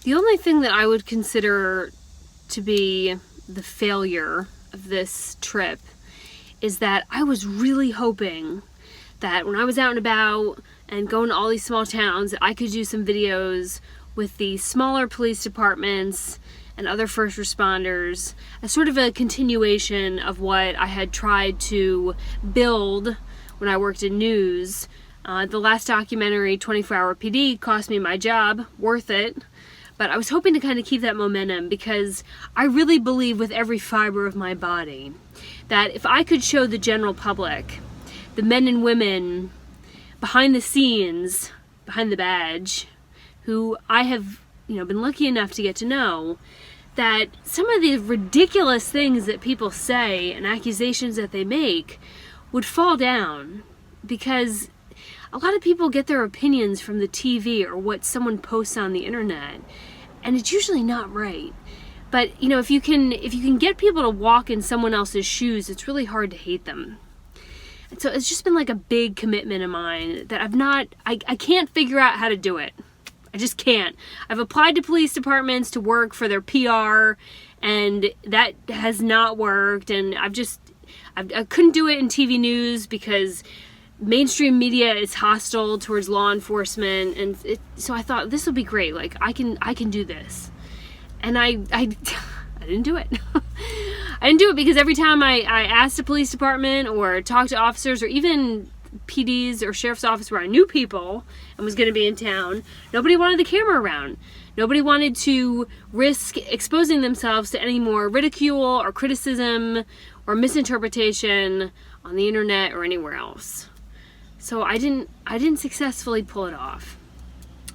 The only thing that I would consider to be the failure of this trip is that I was really hoping that when I was out and about and going to all these small towns, that I could do some videos with the smaller police departments and other first responders as sort of a continuation of what I had tried to build when I worked in news. The last documentary, 24-Hour PD, cost me my job, worth it. But I was hoping to kind of keep that momentum because I really believe with every fiber of my body that if I could show the general public, the men and women behind the scenes, behind the badge, who I have, been lucky enough to get to know, that some of the ridiculous things that people say and accusations that they make would fall down, because a lot of people get their opinions from the TV or what someone posts on the internet, and it's usually not right. But if you can get people to walk in someone else's shoes, it's really hard to hate them. And so it's just been like a big commitment of mine that I can't figure out how to do it. I just can't. I've applied to police departments to work for their PR, and that has not worked. And I couldn't do it in TV news because mainstream media is hostile towards law enforcement, and so I thought this will be great. Like I can do this, and I didn't do it. I didn't do it because every time I asked a police department or talked to officers or even PDs or sheriff's office where I knew people and was going to be in town, nobody wanted the camera around. Nobody wanted to risk exposing themselves to any more ridicule or criticism or misinterpretation on the internet or anywhere else. So I didn't successfully pull it off.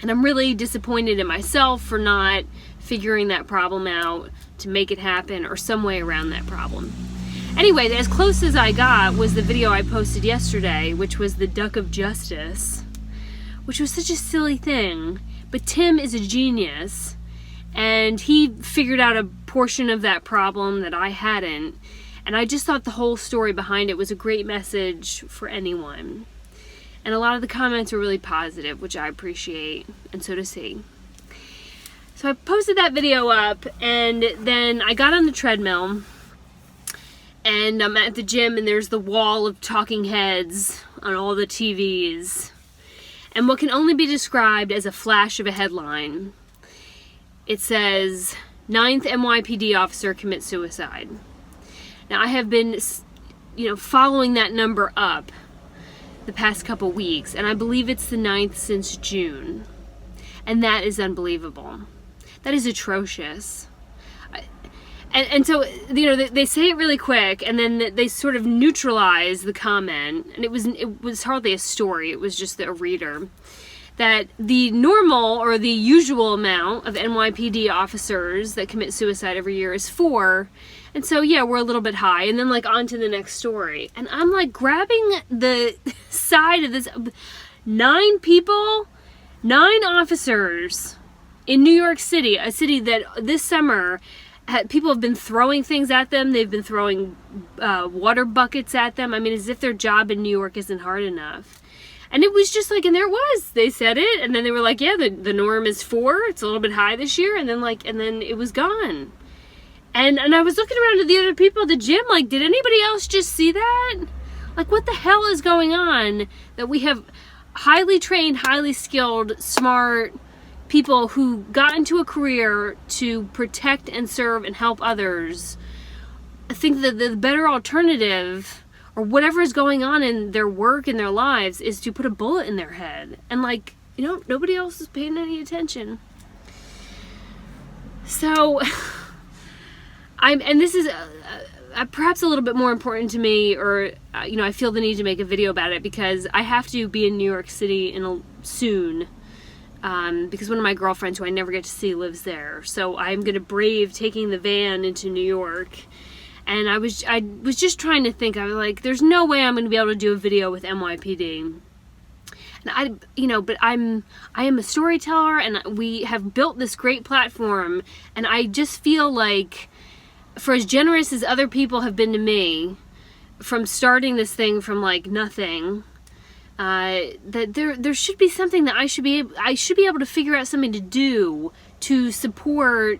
And I'm really disappointed in myself for not figuring that problem out to make it happen, or some way around that problem. Anyway, as close as I got was the video I posted yesterday, which was the Duck of Justice, which was such a silly thing. But Tim is a genius, and he figured out a portion of that problem that I hadn't. And I just thought the whole story behind it was a great message for anyone. And a lot of the comments were really positive, which I appreciate, and so does he. So I posted that video up, and then I got on the treadmill, and I'm at the gym, and there's the wall of talking heads on all the TVs. And what can only be described as a flash of a headline. It says, 9th NYPD officer commits suicide. Now I have been, following that number up the past couple weeks, and I believe it's the 9th since June. And that is unbelievable. That is atrocious. And so, they say it really quick, and then they sort of neutralize the comment, and it was hardly a story, it was just a reader, that the normal or the usual amount of NYPD officers that commit suicide every year is 4, and so yeah, we're a little bit high, and then on to the next story, and I'm grabbing the side of this, 9 officers in New York City, a city that this summer people have been throwing things at them. They've been throwing water buckets at them. I mean, as if their job in New York isn't hard enough. And it was just and there it was. They said it, and then they were like, yeah, the norm is 4. It's a little bit high this year. And then it was gone. And I was looking around at the other people at the gym, did anybody else just see that? What the hell is going on that we have highly trained, highly skilled, smart people who got into a career to protect and serve and help others? I think that the better alternative, or whatever is going on in their work and their lives, is to put a bullet in their head. And nobody else is paying any attention. So, and this is perhaps a little bit more important to me, or I feel the need to make a video about it because I have to be in New York City soon. Because one of my girlfriends who I never get to see lives there. So I'm going to brave taking the van into New York. And I was just trying to think, I was like, there's no way I'm going to be able to do a video with NYPD. And but I am a storyteller, and we have built this great platform, and I just feel like, for as generous as other people have been to me, from starting this thing from nothing, that there should be something that I should be able to figure out something to do to support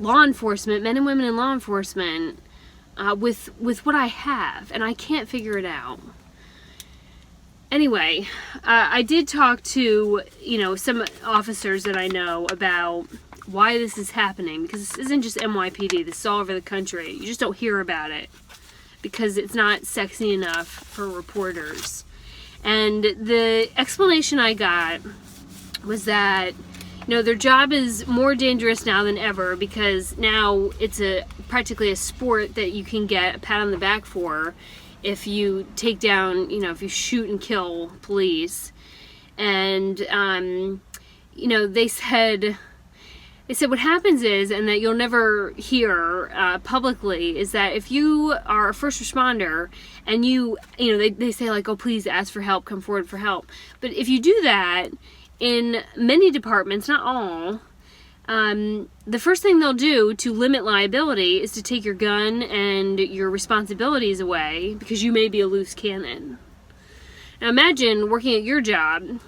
law enforcement, men and women in law enforcement, with what I have, and I can't figure it out. Anyway, I did talk to, some officers that I know about why this is happening, because this isn't just NYPD, this is all over the country. You just don't hear about it because it's not sexy enough for reporters. And the explanation I got was that, their job is more dangerous now than ever, because now it's practically a sport that you can get a pat on the back for if you take down, if you shoot and kill police. And, they said what happens is, and that you'll never hear publicly, is that if you are a first responder and they say like, oh, please ask for help, come forward for help. But if you do that, in many departments, not all, the first thing they'll do to limit liability is to take your gun and your responsibilities away, because you may be a loose cannon. Now imagine working at your job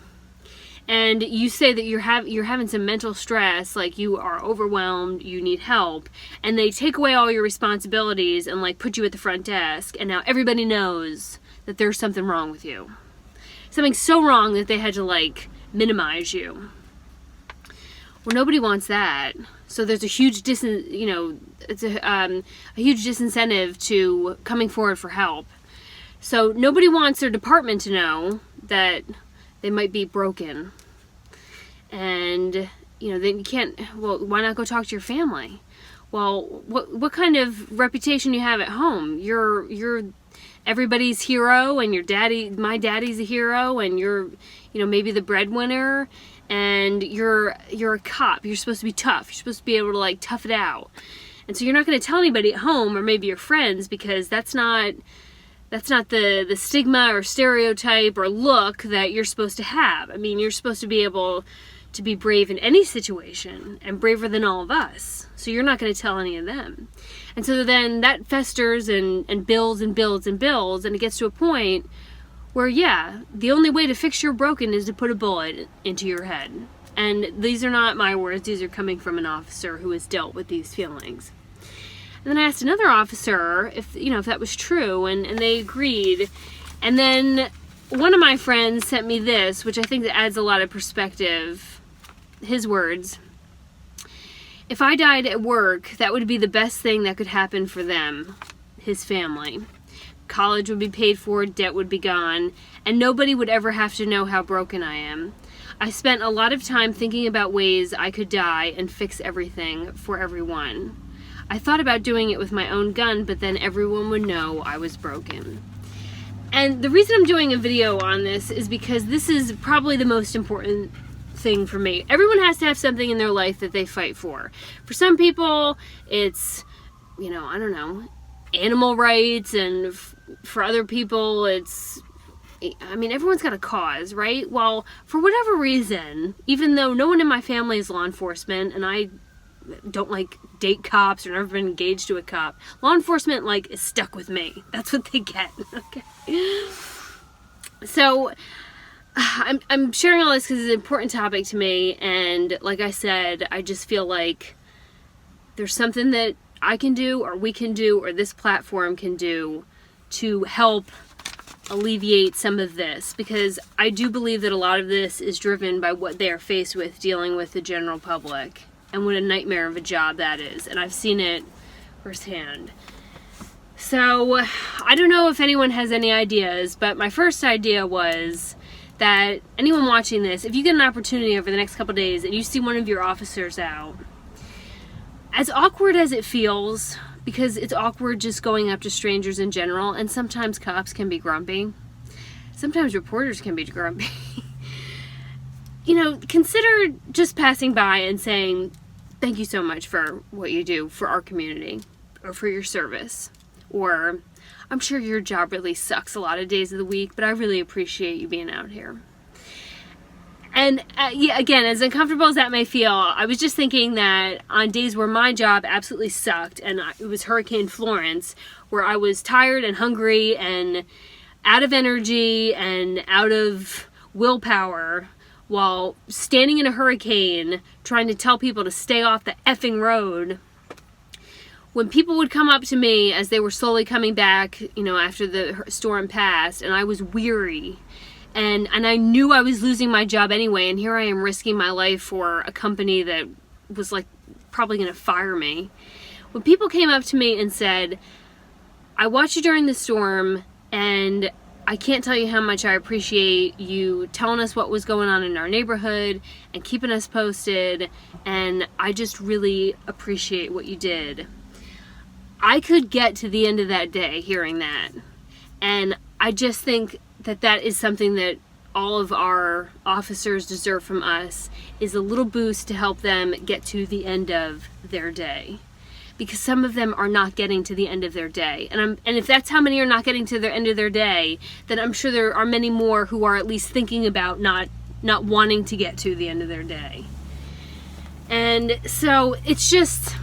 and you say that you're having some mental stress, like you are overwhelmed, you need help, and they take away all your responsibilities and like put you at the front desk, and now everybody knows that there's something wrong with you. Something so wrong that they had to like minimize you. Well, nobody wants that. So there's a huge it's a huge disincentive to coming forward for help. So nobody wants their department to know that they might be broken. And, then you can't, well, why not go talk to your family? Well, what kind of reputation you have at home? You're everybody's hero, and my daddy's a hero, and you're, maybe the breadwinner, and you're a cop. You're supposed to be tough. You're supposed to be able to like tough it out. And so you're not going to tell anybody at home, or maybe your friends, because that's not the stigma or stereotype or look that you're supposed to have. I mean, you're supposed to be able to be brave in any situation, and braver than all of us. So you're not going to tell any of them. And so then that festers and builds and builds and builds, and it gets to a point where, yeah, the only way to fix your broken is to put a bullet into your head. And these are not my words, these are coming from an officer who has dealt with these feelings. And then I asked another officer if that was true, and they agreed. And then one of my friends sent me this, which I think that adds a lot of perspective. His words: if I died at work, that would be the best thing that could happen for them, his family. College would be paid for, debt would be gone, and nobody would ever have to know how broken I am. I spent a lot of time thinking about ways I could die and fix everything for everyone. I thought about doing it with my own gun, but then everyone would know I was broken. And the reason I'm doing a video on this is because this is probably the most important thing for me. Everyone has to have something in their life that they fight for. For some people, it's, I don't know, animal rights, and for other people, it's, everyone's got a cause, right? Well, for whatever reason, even though no one in my family is law enforcement, and I don't like date cops or never been engaged to a cop, law enforcement like is stuck with me. That's what they get. Okay. So I'm sharing all this because it's an important topic to me, and like I said, I just feel like there's something that I can do, or we can do, or this platform can do to help alleviate some of this, because I do believe that a lot of this is driven by what they are faced with dealing with the general public, and what a nightmare of a job that is, and I've seen it firsthand. So I don't know if anyone has any ideas, but my first idea was that anyone watching this, if you get an opportunity over the next couple days and you see one of your officers out, as awkward as it feels, because it's awkward just going up to strangers in general, and sometimes cops can be grumpy, sometimes reporters can be grumpy, consider just passing by and saying, thank you so much for what you do for our community, or for your service, or I'm sure your job really sucks a lot of days of the week, but I really appreciate you being out here. And yeah, again, as uncomfortable as that may feel, I was just thinking that on days where my job absolutely sucked, and it was Hurricane Florence, where I was tired and hungry, and out of energy and out of willpower while standing in a hurricane trying to tell people to stay off the effing road. When people would come up to me as they were slowly coming back, you know, after the storm passed, and I was weary, and I knew I was losing my job anyway, and here I am risking my life for a company that was like probably going to fire me. When people came up to me and said, I watched you during the storm, and I can't tell you how much I appreciate you telling us what was going on in our neighborhood and keeping us posted, and I just really appreciate what you did. I could get to the end of that day hearing that, and I just think that that is something that all of our officers deserve from us, is a little boost to help them get to the end of their day. Because some of them are not getting to the end of their day. And if that's how many are not getting to the end of their day, then I'm sure there are many more who are at least thinking about not wanting to get to the end of their day. And so it's just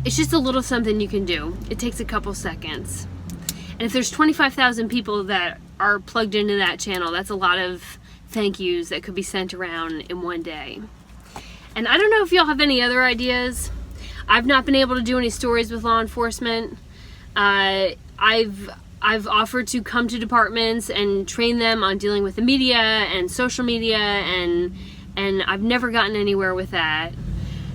a little something you can do. It takes a couple seconds. And if there's 25,000 people that are plugged into that channel, that's a lot of thank yous that could be sent around in one day. And I don't know if y'all have any other ideas. I've not been able to do any stories with law enforcement. I've offered to come to departments and train them on dealing with the media and social media, and I've never gotten anywhere with that.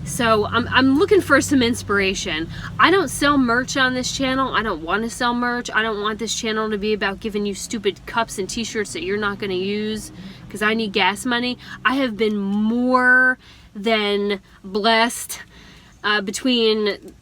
So I'm looking for some inspiration. I don't sell merch on this channel. I don't want to sell merch. I don't want this channel to be about giving you stupid cups and t-shirts that you're not going to use because I need gas money. I have been more than blessed between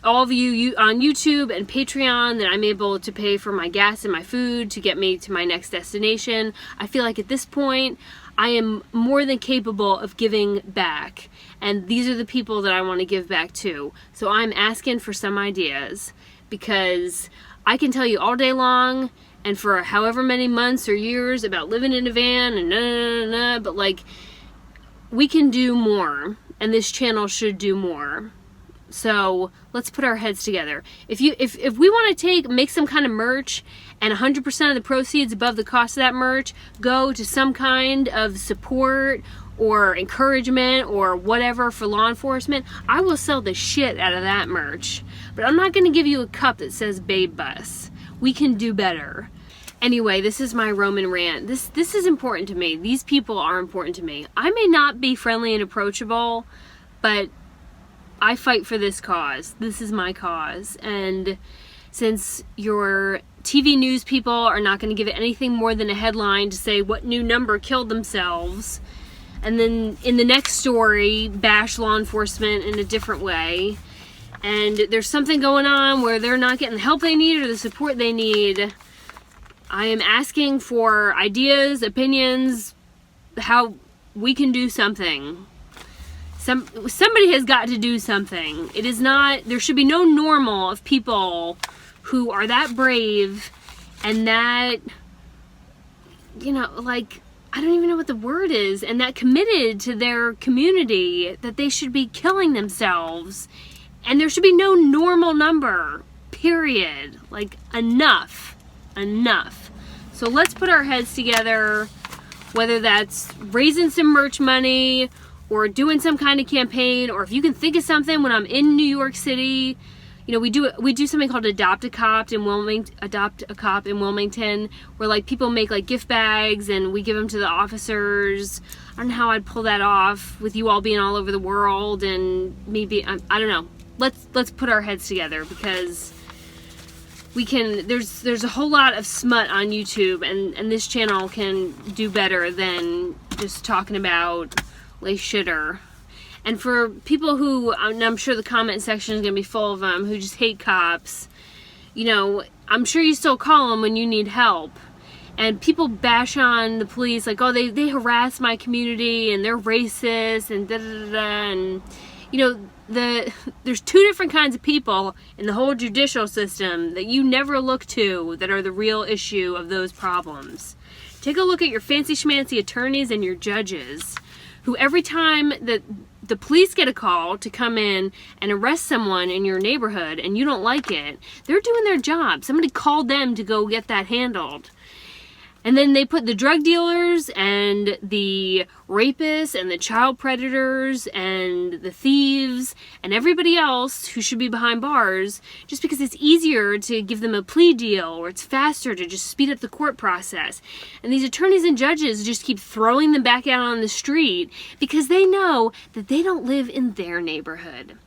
all of you on YouTube and Patreon that I'm able to pay for my gas and my food to get me to my next destination. I feel like at this point I am more than capable of giving back, and these are the people that I want to give back to. So I'm asking for some ideas, because I can tell you all day long and for however many months or years about living in a van and but like, we can do more, and this channel should do more. So let's put our heads together. If we want to make some kind of merch, and 100% of the proceeds above the cost of that merch go to some kind of support or encouragement or whatever for law enforcement, I will sell the shit out of that merch. But I'm not going to give you a cup that says Babe Bus. We can do better. Anyway, this is my Roman rant. This is important to me. These people are important to me. I may not be friendly and approachable, but I fight for this cause. This is my cause. And since your TV news people are not going to give it anything more than a headline to say what new number killed themselves, and then in the next story bash law enforcement in a different way, and there's something going on where they're not getting the help they need or the support they need, I am asking for ideas, opinions, how we can do something. Somebody has got to do something. It is not, there should be no normal of people who are that brave and that, you know, like, I don't even know what the word is, and that committed to their community, that they should be killing themselves. And there should be no normal number, period. Like, enough. So let's put our heads together, whether that's raising some merch money or doing some kind of campaign, or if you can think of something when I'm in New York City. You know, we do something called Adopt a Cop in Wilmington, where like people make like gift bags and we give them to the officers. I don't know how I'd pull that off with you all being all over the world and maybe I don't know. Let's put our heads together, because we can. There's a whole lot of smut on YouTube, and this channel can do better than just talking about lay shitter. And for people who, and I'm sure the comment section is going to be full of them, who just hate cops, you know, I'm sure you still call them when you need help. And people bash on the police like, oh, they harass my community and they're racist and da-da-da-da. And, you know, there's two different kinds of people in the whole judicial system that you never look to that are the real issue of those problems. Take a look at your fancy schmancy attorneys and your judges, who every time that the police get a call to come in and arrest someone in your neighborhood and you don't like it, they're doing their job. Somebody called them to go get that handled. And then they put the drug dealers and the rapists and the child predators and the thieves and everybody else who should be behind bars just because it's easier to give them a plea deal, or it's faster to just speed up the court process. And these attorneys and judges just keep throwing them back out on the street because they know that they don't live in their neighborhood.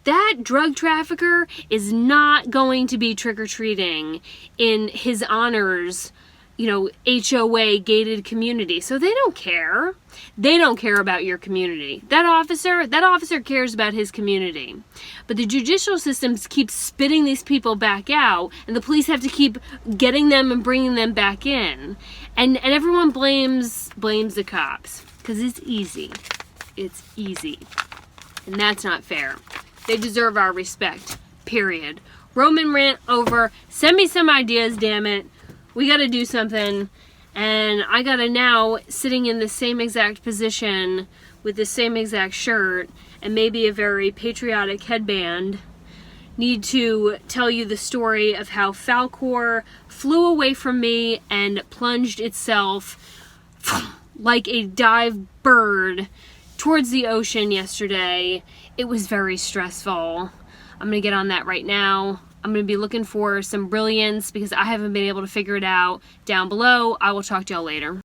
That drug trafficker is not going to be trick-or-treating in his honor's HOA gated community. So they don't care. They don't care about your community. That officer cares about his community. But the judicial systems keep spitting these people back out, and the police have to keep getting them and bringing them back in. And everyone blames the cops because it's easy. It's easy. And that's not fair. They deserve our respect. Period. Roman rant over. Send me some ideas, damn it. We got to do something, and I got to now, sitting in the same exact position with the same exact shirt and maybe a very patriotic headband, need to tell you the story of how Falcor flew away from me and plunged itself like a dive bird towards the ocean yesterday. It was very stressful. I'm going to get on that right now. I'm going to be looking for some brilliance because I haven't been able to figure it out down below. I will talk to y'all later.